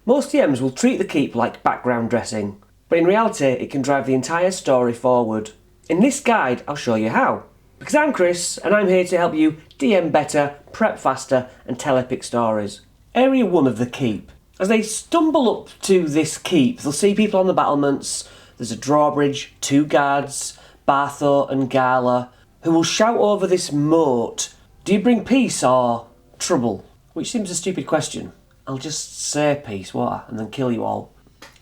Most TMs will treat the keep like background dressing, but in reality it can drive the entire story forward. In this guide I'll show you how. Because I'm Chris, and I'm here to help you DM better, prep faster and tell epic stories. Area 1 of the keep. As they stumble up to this keep, they'll see people on the battlements. There's a drawbridge, 2 guards, Bartho and Gala, who will shout over this moat, "Do you bring peace or trouble?" Which seems a stupid question. I'll just say peace, won't I? And then kill you all.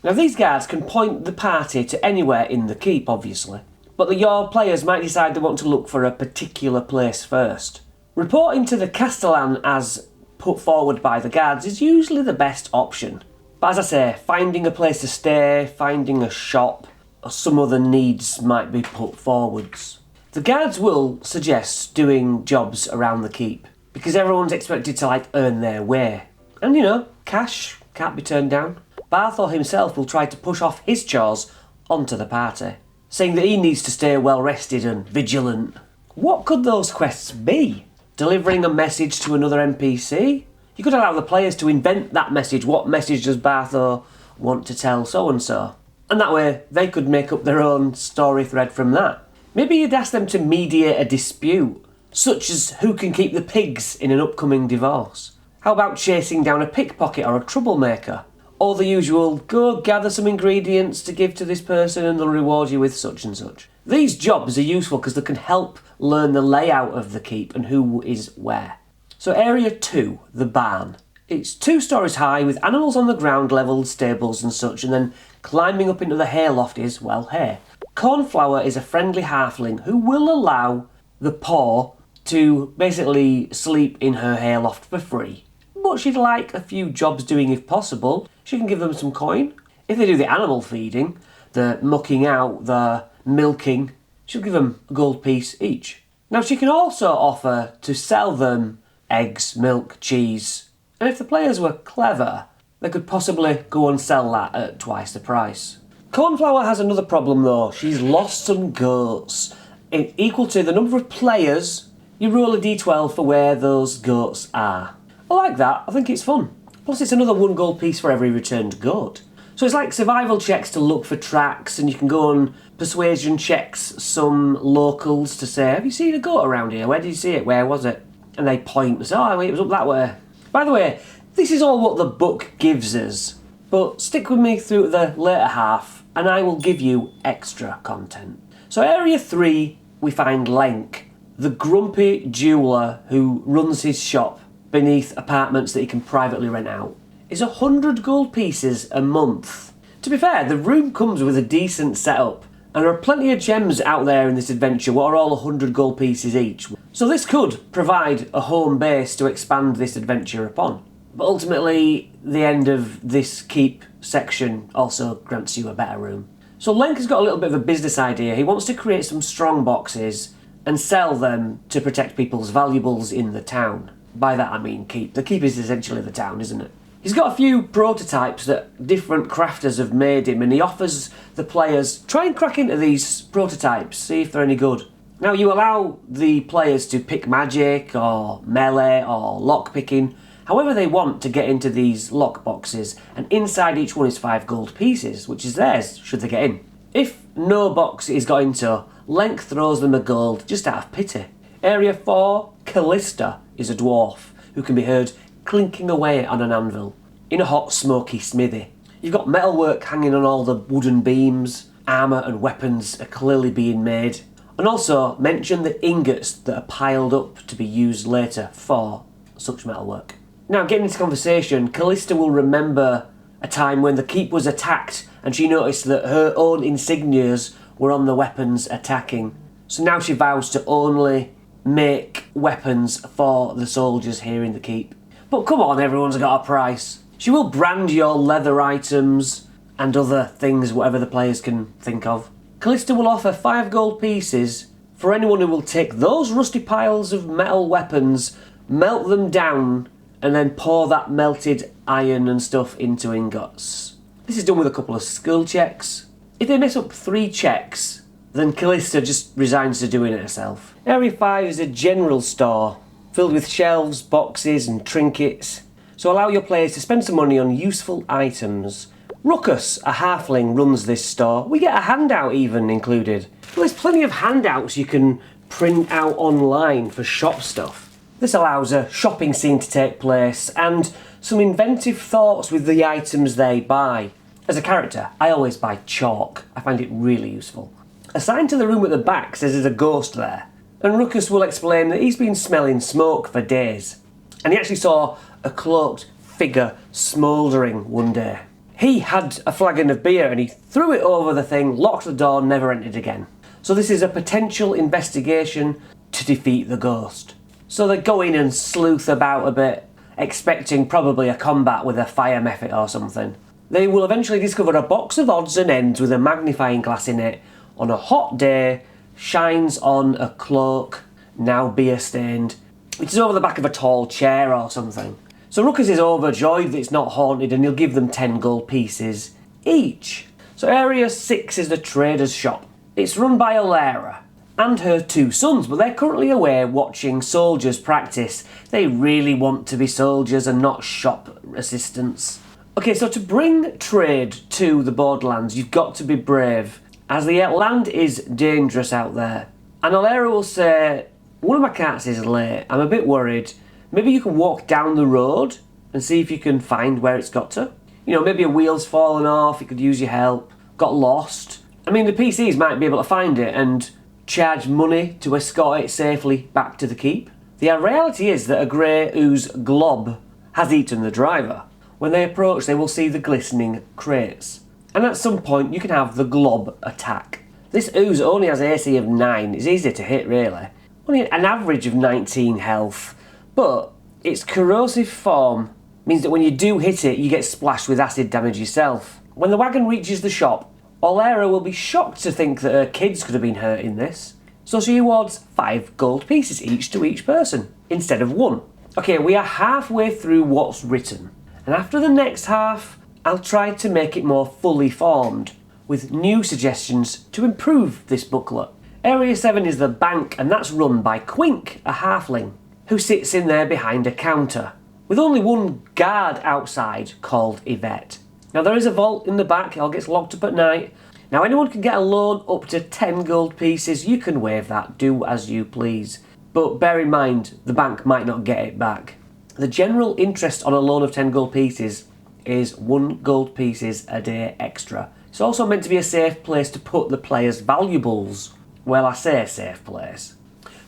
Now these guards can point the party to anywhere in the keep, obviously. But your players might decide they want to look for a particular place first. Reporting to the Castellan as put forward by the guards is usually the best option. But as I say, finding a place to stay, finding a shop, or some other needs might be put forwards. The guards will suggest doing jobs around the keep, because everyone's expected to earn their way. And cash can't be turned down. Barthor himself will try to push off his chores onto the party, saying that he needs to stay well rested and vigilant. What could those quests be? Delivering a message to another NPC? You could allow the players to invent that message. What message does Barthor want to tell so-and-so? And that way they could make up their own story thread from that. Maybe you'd ask them to mediate a dispute, such as who can keep the pigs in an upcoming divorce. How about chasing down a pickpocket or a troublemaker? Or the usual, go gather some ingredients to give to this person and they'll reward you with such and such. These jobs are useful because they can help learn the layout of the keep and who is where. So Area 2, the barn. It's 2 stories high with animals on the ground level, stables and such, and then climbing up into the hayloft is, well, hay. Cornflower is a friendly halfling who will allow the poor to basically sleep in her hayloft for free. But she'd like a few jobs doing if possible. She can give them some coin. If they do the animal feeding, the mucking out, the milking, she'll give them a gold piece each. Now she can also offer to sell them eggs, milk, cheese. And if the players were clever, they could possibly go and sell that at twice the price. Cornflower has another problem though. She's lost some goats. Equal to the number of players, you roll a d12 for where those goats are. I like that, I think it's fun. Plus it's another 1 gold piece for every returned goat. So it's like survival checks to look for tracks, and you can go on persuasion checks some locals to say, have you seen a goat around here? Where did you see it? Where was it? And they point and say, oh it was up that way. By the way, this is all what the book gives us, but stick with me through the later half and I will give you extra content. So Area 3, we find Lenk, the grumpy jeweller who runs his shop beneath apartments that he can privately rent out. Is 100 gold pieces a month. To be fair, the room comes with a decent setup, and there are plenty of gems out there in this adventure what are all 100 gold pieces each. So this could provide a home base to expand this adventure upon. But ultimately, the end of this keep section also grants you a better room. So Lenk has got a little bit of a business idea. He wants to create some strong boxes and sell them to protect people's valuables in the town. By that I mean keep. The keep is essentially the town, isn't it? He's got a few prototypes that different crafters have made him, and he offers the players, try and crack into these prototypes, see if they're any good. Now you allow the players to pick magic or melee or lock picking, however they want to get into these lock boxes, and inside each one is 5 gold pieces, which is theirs should they get in. If no box is got into, Lenk throws them a gold just out of pity. Area 4, Callista, is a dwarf who can be heard clinking away on an anvil in a hot smoky smithy. You've got metalwork hanging on all the wooden beams, armour and weapons are clearly being made, and also mention the ingots that are piled up to be used later for such metalwork. Now getting into conversation, Callista will remember a time when the keep was attacked and she noticed that her own insignias were on the weapons attacking. So now she vows to only make weapons for the soldiers here in the keep. But come on, everyone's got a price. She will brand your leather items and other things, whatever the players can think of. Callista will offer 5 gold pieces for anyone who will take those rusty piles of metal weapons, melt them down, and then pour that melted iron and stuff into ingots. This is done with a couple of skill checks. If they mess up 3 checks, then Callista just resigns to doing it herself. Area 5 is a general store, filled with shelves, boxes and trinkets. so allow your players to spend some money on useful items. Ruckus, a halfling, runs this store. We get a handout even included. Well, there's plenty of handouts you can print out online for shop stuff. This allows a shopping scene to take place and some inventive thoughts with the items they buy. As a character, I always buy chalk. I find it really useful. A sign to the room at the back says there's a ghost there, and Ruckus will explain that he's been smelling smoke for days, and he actually saw a cloaked figure smouldering one day. He had a flagon of beer and he threw it over the thing, locked the door, never entered again. So this is a potential investigation to defeat the ghost. So they go in and sleuth about a bit, expecting probably a combat with a fire method or something. They will eventually discover a box of odds and ends with a magnifying glass in it on a hot day, shines on a cloak, now beer stained, which is over the back of a tall chair or something. So Ruckus is overjoyed that it's not haunted and he'll give them 10 gold pieces each. So Area 6 is the trader's shop. It's run by Alara and her 2 sons, but they're currently away watching soldiers practice. They really want to be soldiers and not shop assistants. Okay, so to bring trade to the Borderlands, you've got to be brave, as the land is dangerous out there. And Alara will say, one of my cats is late, I'm a bit worried. Maybe you can walk down the road and see if you can find where it's got to. You know, maybe a wheel's fallen off, it could use your help, got lost. I mean, the PCs might be able to find it and charge money to escort it safely back to the keep. The reality is that a grey ooze glob has eaten the driver. When they approach, they will see the glistening crates. And at some point, you can have the glob attack. This ooze only has AC of 9, it's easy to hit really. Only an average of 19 health, but its corrosive form means that when you do hit it, you get splashed with acid damage yourself. When the wagon reaches the shop, Alara will be shocked to think that her kids could have been hurt in this, so she awards 5 gold pieces each to each person, instead of 1. Okay, we are halfway through what's written, and after the next half, I'll try to make it more fully formed, with new suggestions to improve this booklet. Area 7 is the bank, and that's run by Quink, a halfling, who sits in there behind a counter, with only one guard outside called Yvette. Now there is a vault in the back, it all gets locked up at night. Now anyone can get a loan up to 10 gold pieces, you can waive that, do as you please. But bear in mind, the bank might not get it back. The general interest on a loan of 10 gold pieces is 1 gold pieces a day extra. It's also meant to be a safe place to put the player's valuables. Well, I say safe place.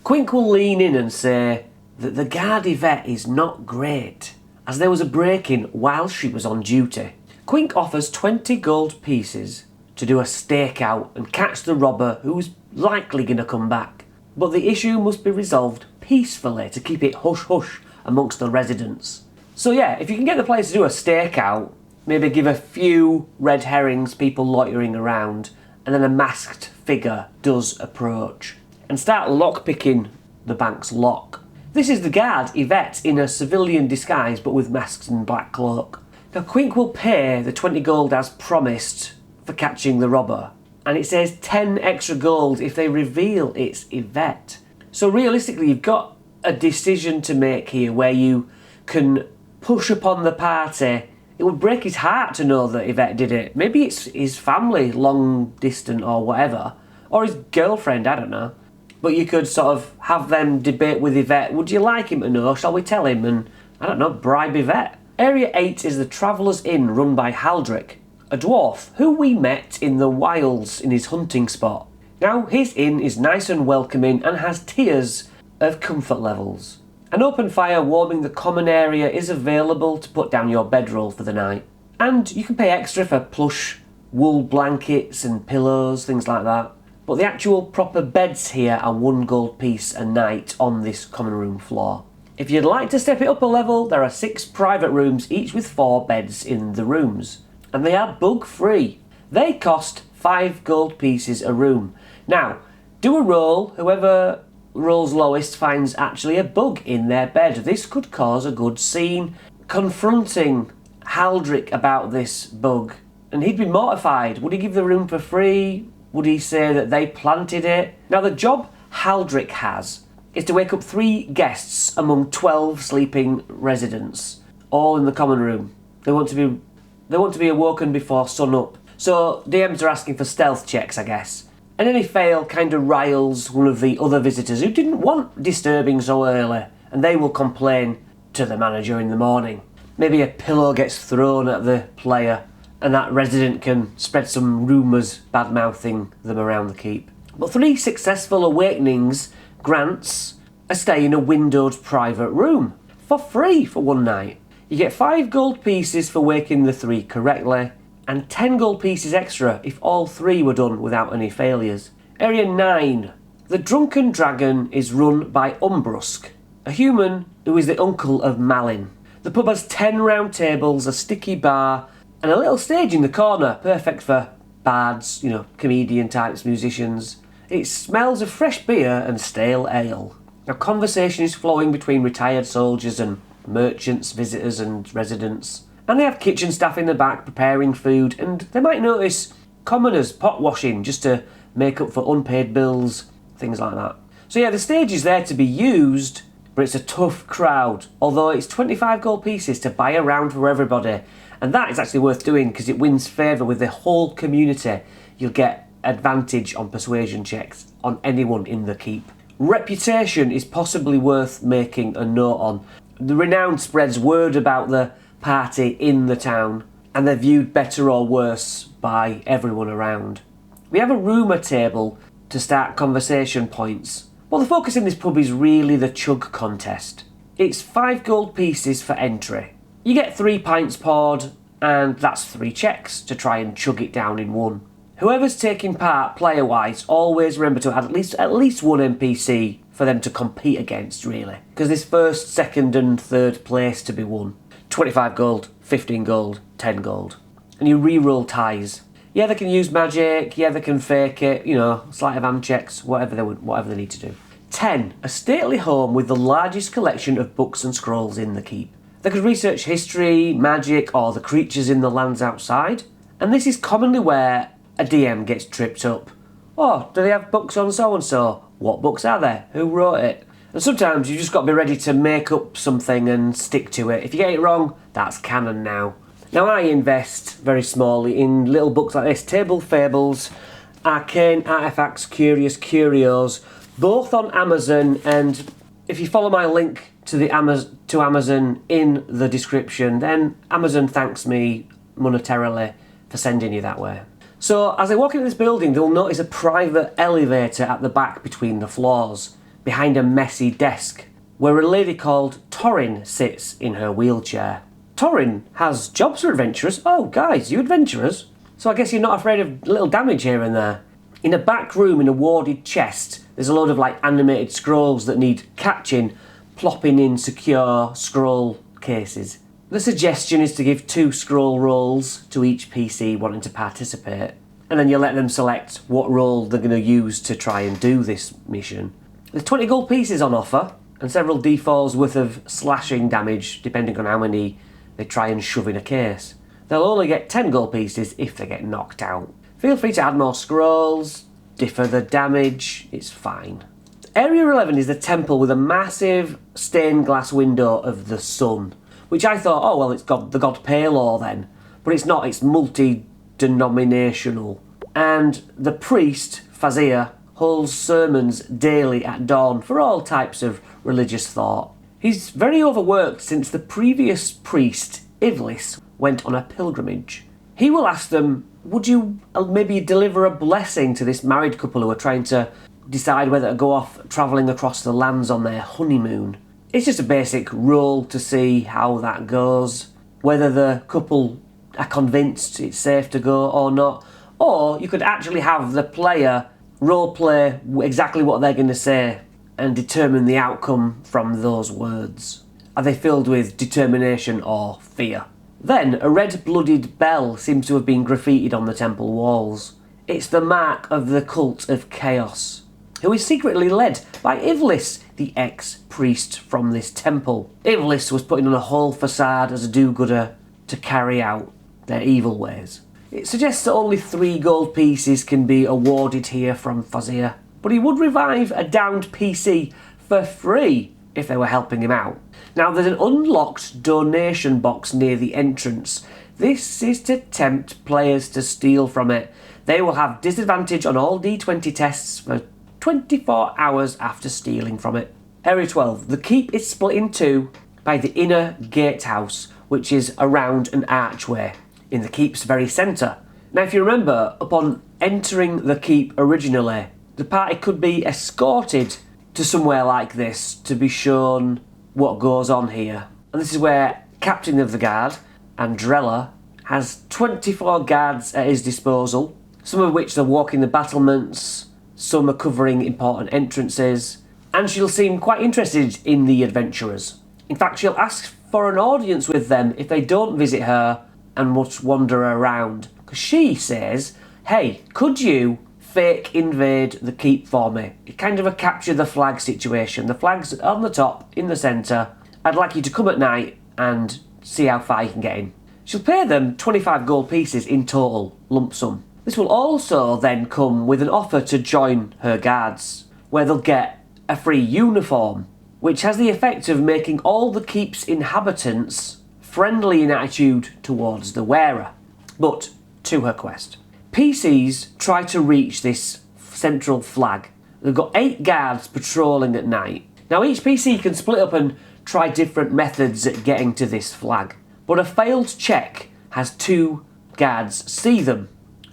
Quink will lean in and say that the guard Yvette is not great, as there was a break-in while she was on duty. Quink offers 20 gold pieces to do a stakeout and catch the robber who's likely going to come back. But the issue must be resolved peacefully to keep it hush-hush amongst the residents. So yeah, if you can get the players to do a stakeout, maybe give a few red herrings, people loitering around, and then a masked figure does approach, and start lockpicking the bank's lock. This is the guard, Yvette, in a civilian disguise but with masks and black cloak. Now Quink will pay the 20 gold as promised for catching the robber, and it says 10 extra gold if they reveal it's Yvette. So realistically you've got a decision to make here where you can push upon the party. It would break his heart to know that Yvette did it. Maybe it's his family, long distant or whatever, or his girlfriend, I don't know. But you could sort of have them debate with Yvette, would you like him to know, shall we tell him, and I don't know, bribe Yvette. Area 8 is the Traveller's Inn run by Haldrick, a dwarf who we met in the wilds in his hunting spot. Now his inn is nice and welcoming and has tiers of comfort levels. An open fire warming the common area is available to put down your bedroll for the night. And you can pay extra for plush wool blankets and pillows, things like that. But the actual proper beds here are 1 gold piece a night on this common room floor. If you'd like to step it up a level, there are 6 private rooms, each with 4 beds in the rooms. And they are bug free. They cost 5 gold pieces a room. Now, do a roll, whoever rolls lowest finds actually a bug in their bed. This could cause a good scene. Confronting Haldrick about this bug, and he'd be mortified. Would he give the room for free? Would he say that they planted it? Now the job Haldrick has is to wake up 3 guests among 12 sleeping residents. all in the common room. They want to be awoken before sun up. So DMs are asking for stealth checks, I guess. And any fail kind of riles one of the other visitors who didn't want disturbing so early, and they will complain to the manager in the morning. Maybe a pillow gets thrown at the player, and that resident can spread some rumours bad-mouthing them around the keep. But 3 successful awakenings grants a stay in a windowed private room for free for one night. You get 5 gold pieces for waking the 3 correctly, and 10 gold pieces extra if all 3 were done without any failures. Area 9. The Drunken Dragon is run by Umbrusk, a human who is the uncle of Malin. The pub has 10 round tables, a sticky bar, and a little stage in the corner, perfect for bards, comedian types, musicians. It smells of fresh beer and stale ale. Now, conversation is flowing between retired soldiers and merchants, visitors and residents. And they have kitchen staff in the back preparing food, and they might notice commoners pot washing just to make up for unpaid bills, things like that. So yeah, the stage is there to be used, but it's a tough crowd, although it's 25 gold pieces to buy a round for everybody. And that is actually worth doing because it wins favour with the whole community. You'll get advantage on persuasion checks on anyone in the keep. Reputation is possibly worth making a note on. The renown spreads word about the party in the town, and they're viewed better or worse by everyone around. We have a rumour table to start conversation points. Well, the focus in this pub is really the chug contest. It's 5 gold pieces for entry. You get 3 pints poured, and that's 3 checks to try and chug it down in one. Whoever's taking part player-wise, always remember to add at least one NPC for them to compete against, really. Because there's first, second and third place to be won. 25 gold, 15 gold, 10 gold. And you re-roll ties. Yeah, they can use magic, yeah, they can fake it, sleight of hand checks, whatever they need to do. 10. A stately home with the largest collection of books and scrolls in the keep. They could research history, magic, or the creatures in the lands outside. And this is commonly where a DM gets tripped up. Oh, do they have books on so-and-so? What books are there? Who wrote it? And sometimes you just got to be ready to make up something and stick to it. If you get it wrong, that's canon now. Now I invest very smallly in little books like this. Table Fables, Arcane Artifacts, Curious Curios, both on Amazon, and if you follow my link to Amazon in the description, then Amazon thanks me monetarily for sending you that way. So as I walk into this building, they'll notice a private elevator at the back between the floors, behind a messy desk, where a lady called Torin sits in her wheelchair. Torin has jobs for adventurers. Oh, guys, you adventurers? So I guess you're not afraid of little damage here and there. In a back room in a warded chest, there's a load of animated scrolls that need catching, plopping in secure scroll cases. The suggestion is to give 2 scroll rolls to each PC wanting to participate, and then you let them select what roll they're going to use to try and do this mission. There's 20 gold pieces on offer, and several d4s worth of slashing damage depending on how many they try and shove in a case. They'll only get 10 gold pieces if they get knocked out. Feel free to add more scrolls, differ the damage, it's fine. Area 11 is the temple with a massive stained glass window of the sun, which I thought, oh well, it's got the god Palor then. But it's not, it's multi-denominational. And the priest, Fazir, holds sermons daily at dawn for all types of religious thought. He's very overworked since the previous priest, Ivlis, went on a pilgrimage. He will ask them, would you maybe deliver a blessing to this married couple who are trying to decide whether to go off travelling across the lands on their honeymoon? It's just a basic roll to see how that goes, whether the couple are convinced it's safe to go or not. Or you could actually have the player roleplay exactly what they're going to say and determine the outcome from those words. Are they filled with determination or fear? Then, a red-blooded bell seems to have been graffitied on the temple walls. It's the mark of the cult of chaos, who is secretly led by Ivlis, the ex-priest from this temple. Ivlis was putting on a whole facade as a do-gooder to carry out their evil ways. It suggests that only 3 gold pieces can be awarded here from Fazir, but he would revive a downed PC for free if they were helping him out. Now there's an unlocked donation box near the entrance. This is to tempt players to steal from it. They will have disadvantage on all D20 tests for 24 hours after stealing from it. Area 12. The keep is split in two by the inner gatehouse, which is around an archway in the keep's very centre. Now if you remember, upon entering the keep originally, the party could be escorted to somewhere like this to be shown what goes on here. And this is where Captain of the Guard, Andrella, has 24 guards at his disposal, some of which are walking the battlements, some are covering important entrances, and she'll seem quite interested in the adventurers. In fact, she'll ask for an audience with them if they don't visit her and must wander around. Because she says, hey, could you fake invade the keep for me? It's kind of a capture the flag situation. The flag's on the top, in the centre. I'd like you to come at night and see how far you can get in. She'll pay them 25 gold pieces in total, lump sum. This will also then come with an offer to join her guards, where they'll get a free uniform, which has the effect of making all the keep's inhabitants friendly in attitude towards the wearer. But to her quest. PCs try to reach this central flag. They've got 8 guards patrolling at night. Now each PC can split up and try different methods at getting to this flag, but a failed check has 2 guards see them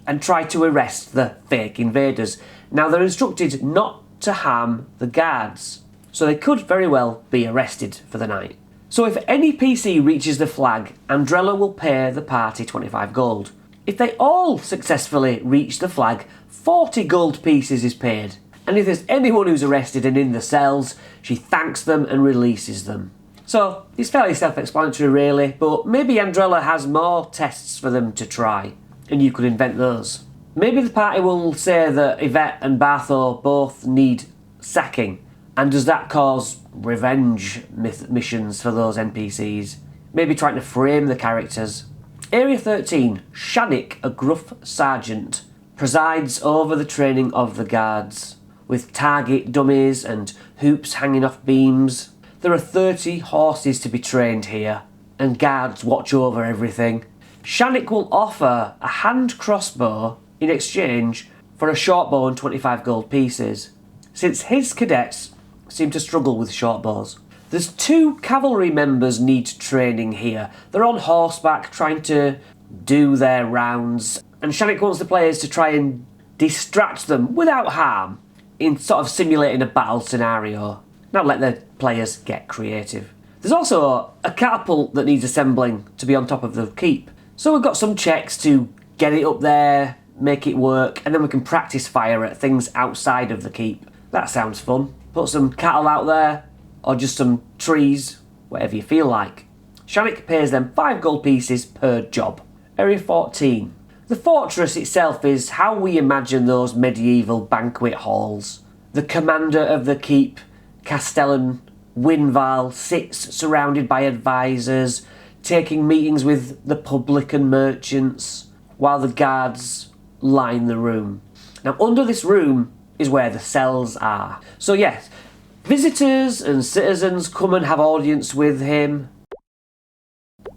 and try to arrest the fake invaders. Now they're instructed not to harm the guards, so they could very well be arrested for the night. So if any PC reaches the flag, Andrella will pay the party 25 gold. If they all successfully reach the flag, 40 gold pieces is paid. And if there's anyone who's arrested and in the cells, she thanks them and releases them. So it's fairly self-explanatory really, but maybe Andrella has more tests for them to try, and you could invent those. Maybe the party will say that Yvette and Bartho both need sacking, and does that cause revenge missions for those NPCs? Maybe trying to frame the characters. Area 13, Shannick, a gruff sergeant, presides over the training of the guards, with target dummies and hoops hanging off beams. There are 30 horses to be trained here, and guards watch over everything. Shannick will offer a hand crossbow in exchange for a short bow and 25 gold pieces, since his cadets seem to struggle with short bows. There's 2 cavalry members need training here. They're on horseback trying to do their rounds, and Shannick wants the players to try and distract them without harm in sort of simulating a battle scenario. Not let the players get creative. There's also a catapult that needs assembling to be on top of the keep. So we've got some checks to get it up there, make it work, and then we can practice fire at things outside of the keep. That sounds fun. Put some cattle out there, or just some trees, whatever you feel like. Shannick pays them 5 gold pieces per job. Area 14. The fortress itself is how we imagine those medieval banquet halls. The commander of the keep, Castellan Winval, sits surrounded by advisors, taking meetings with the public and merchants, while the guards line the room. Now under this room is where the cells are. So yes, visitors and citizens come and have audience with him.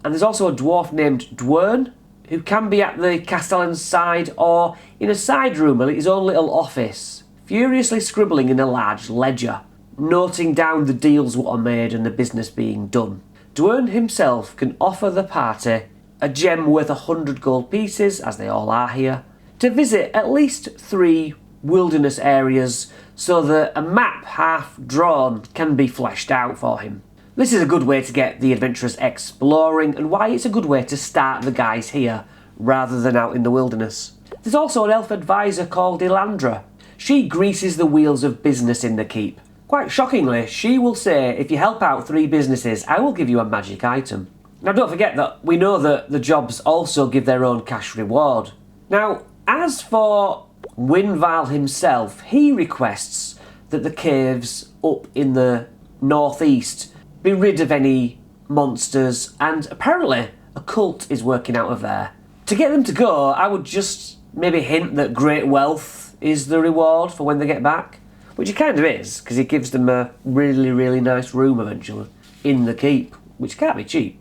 And there's also a dwarf named Dwern, who can be at the Castellan's side or in a side room at his own little office, furiously scribbling in a large ledger, noting down the deals what are made and the business being done. Dwern himself can offer the party a gem worth 100 gold pieces, as they all are here, to visit at least 3 wilderness areas so that a map half drawn can be fleshed out for him. This is a good way to get the adventurers exploring, and why it's a good way to start the guys here rather than out in the wilderness. There's also an elf advisor called Elandra. She greases the wheels of business in the keep. Quite shockingly, she will say, if you help out 3 businesses, I will give you a magic item. Now don't forget that we know that the jobs also give their own cash reward. Now, as for Winval himself, he requests that the caves up in the northeast be rid of any monsters, and apparently a cult is working out of there. To get them to go, I would just maybe hint that great wealth is the reward for when they get back. which it kind of is, because it gives them a really, really nice room eventually in the keep, which can't be cheap.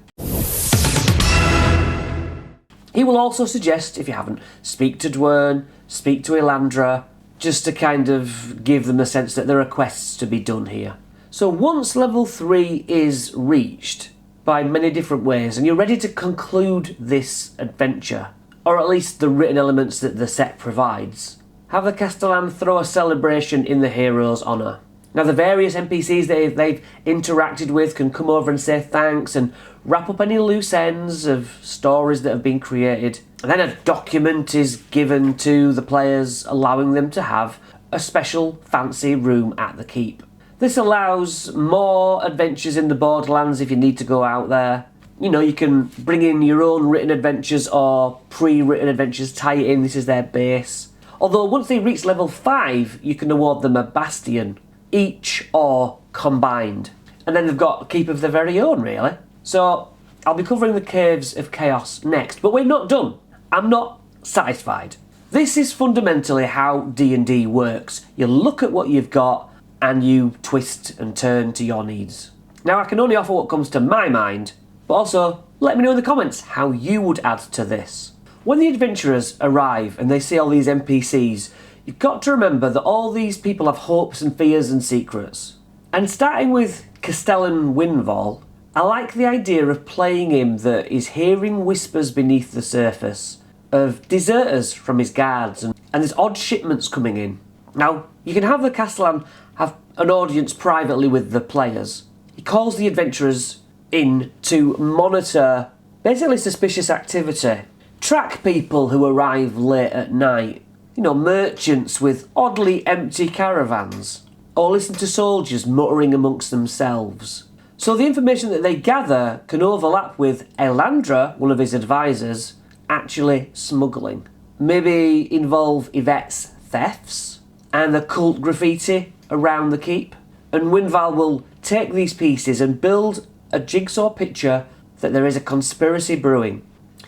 He will also suggest, if you haven't, speak to Dwern, speak to Elandra, just to kind of give them a sense that there are quests to be done here. So once level 3 is reached, by many different ways, and you're ready to conclude this adventure, or at least the written elements that the set provides, have the Castellan throw a celebration in the hero's honour. Now the various NPCs that they've interacted with can come over and say thanks and wrap up any loose ends of stories that have been created. And then a document is given to the players allowing them to have a special fancy room at the keep. This allows more adventures in the Borderlands if you need to go out there. You know, you can bring in your own written adventures or pre-written adventures, tie it in, this is their base. Although once they reach level 5, you can award them a bastion, each or combined. And then they've got a keep of their very own, really. So, I'll be covering the Caves of Chaos next, but we're not done. I'm not satisfied. This is fundamentally how D&D works. You look at what you've got, and you twist and turn to your needs. Now I can only offer what comes to my mind, but also let me know in the comments how you would add to this. When the adventurers arrive and they see all these NPCs, you've got to remember that all these people have hopes and fears and secrets. And starting with Castellan Windval, I like the idea of playing him that is hearing whispers beneath the surface of deserters from his guards and there's odd shipments coming in. Now, you can have the Castellan have an audience privately with the players. He calls the adventurers in to monitor basically suspicious activity, track people who arrive late at night, you know, merchants with oddly empty caravans, or listen to soldiers muttering amongst themselves. So the information that they gather can overlap with Elandra, one of his advisors, actually smuggling. Maybe involve Yvette's thefts and the cult graffiti around the keep. And Windval will take these pieces and build a jigsaw picture that there is a conspiracy brewing.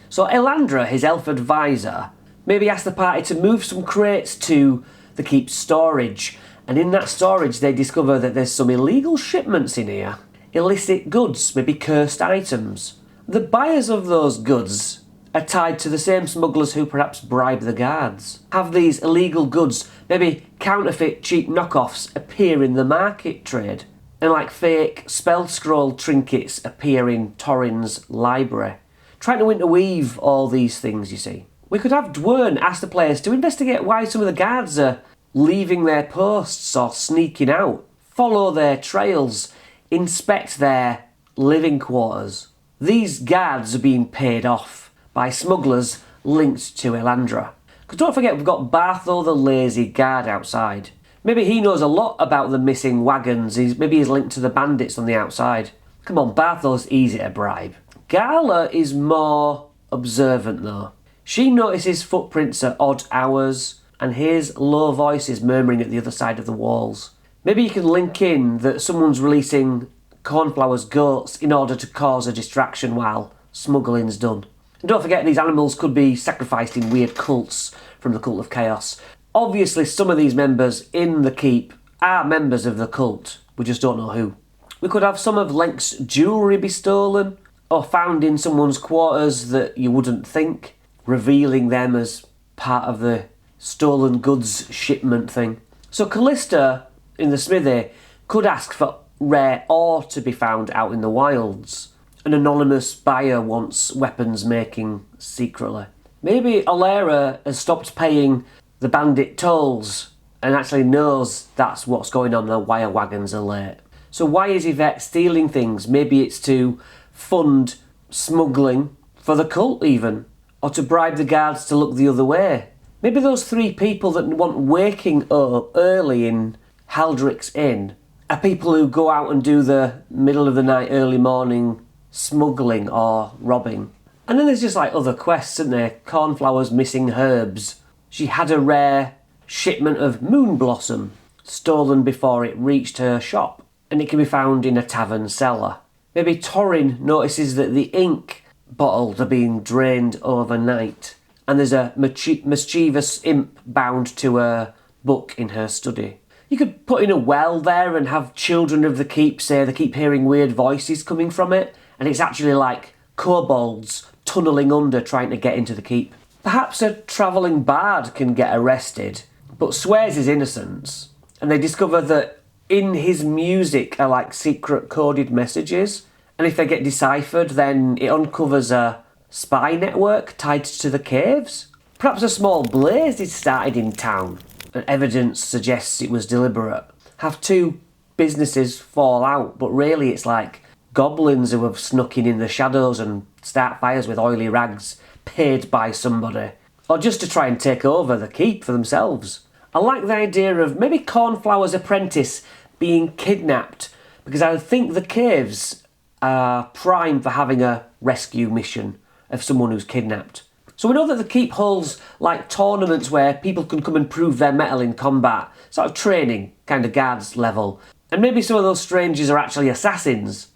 So Elandra, his elf advisor, maybe ask the party to move some crates to the keep's storage, and in that storage they discover that there's some illegal shipments in here. Illicit goods, maybe cursed items. The buyers of those goods are tied to the same smugglers who perhaps bribe the guards. Have these illegal goods, maybe counterfeit cheap knockoffs, appear in the market trade, and like fake spell scroll trinkets appear in Torrin's library. Trying to interweave all these things, you see. We could have Dwern ask the players to investigate why some of the guards are leaving their posts or sneaking out, follow their trails, inspect their living quarters. These guards are being paid off by smugglers linked to Elandra. Because don't forget, we've got Barthol the lazy guard outside. Maybe he knows a lot about the missing wagons. Maybe he's linked to the bandits on the outside. Come on, Barthol's easy to bribe. Gala is more observant though. She notices footprints at odd hours and hears low voices murmuring at the other side of the walls. Maybe you can link in that someone's releasing Cornflower's goats in order to cause a distraction while smuggling's done. And don't forget, these animals could be sacrificed in weird cults from the Cult of Chaos. Obviously, some of these members in the keep are members of the cult. We just don't know who. We could have some of Lenk's jewellery be stolen, or found in someone's quarters that you wouldn't think, revealing them as part of the stolen goods shipment thing. So Callista, in the smithy, could ask for rare ore to be found out in the wilds. An anonymous buyer wants weapons making secretly. Maybe Alera has stopped paying the bandit tolls and actually knows that's what's going on, the wire wagons are late. So why is Yvette stealing things? Maybe it's to fund smuggling for the cult even, or to bribe the guards to look the other way. Maybe those 3 people that want waking up early in Haldrick's Inn are people who go out and do the middle of the night, early morning smuggling or robbing. And then there's just like other quests, isn't there? Cornflower's missing herbs. She had a rare shipment of moon blossom stolen before it reached her shop, and it can be found in a tavern cellar. Maybe Torrin notices that the ink bottles are being drained overnight, and there's a mischievous imp bound to a book in her study. You could put in a well there and have children of the keep say they keep hearing weird voices coming from it, and it's actually like kobolds tunnelling under trying to get into the keep. Perhaps a travelling bard can get arrested, but swears his innocence, and they discover that in his music are like secret coded messages, and if they get deciphered then it uncovers a spy network tied to the caves. Perhaps a small blaze is started in town, and evidence suggests it was deliberate. Have two businesses fall out, but really it's like goblins who have snuck in the shadows and start fires with oily rags paid by somebody, or just to try and take over the keep for themselves. I like the idea of maybe Cornflower's apprentice being kidnapped, because I think the caves are prime for having a rescue mission of someone who's kidnapped. So we know that the keep holds like tournaments where people can come and prove their mettle in combat, sort of training, kind of guards level. And maybe some of those strangers are actually assassins.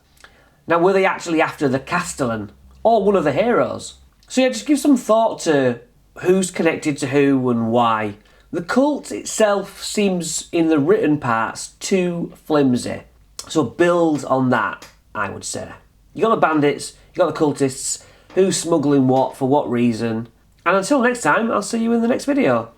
Now, were they actually after the Castellan or one of the heroes? So yeah, just give some thought to who's connected to who and why. The cult itself seems, in the written parts, too flimsy. So build on that, I would say. You got the bandits, you got the cultists, who's smuggling what, for what reason. And until next time, I'll see you in the next video.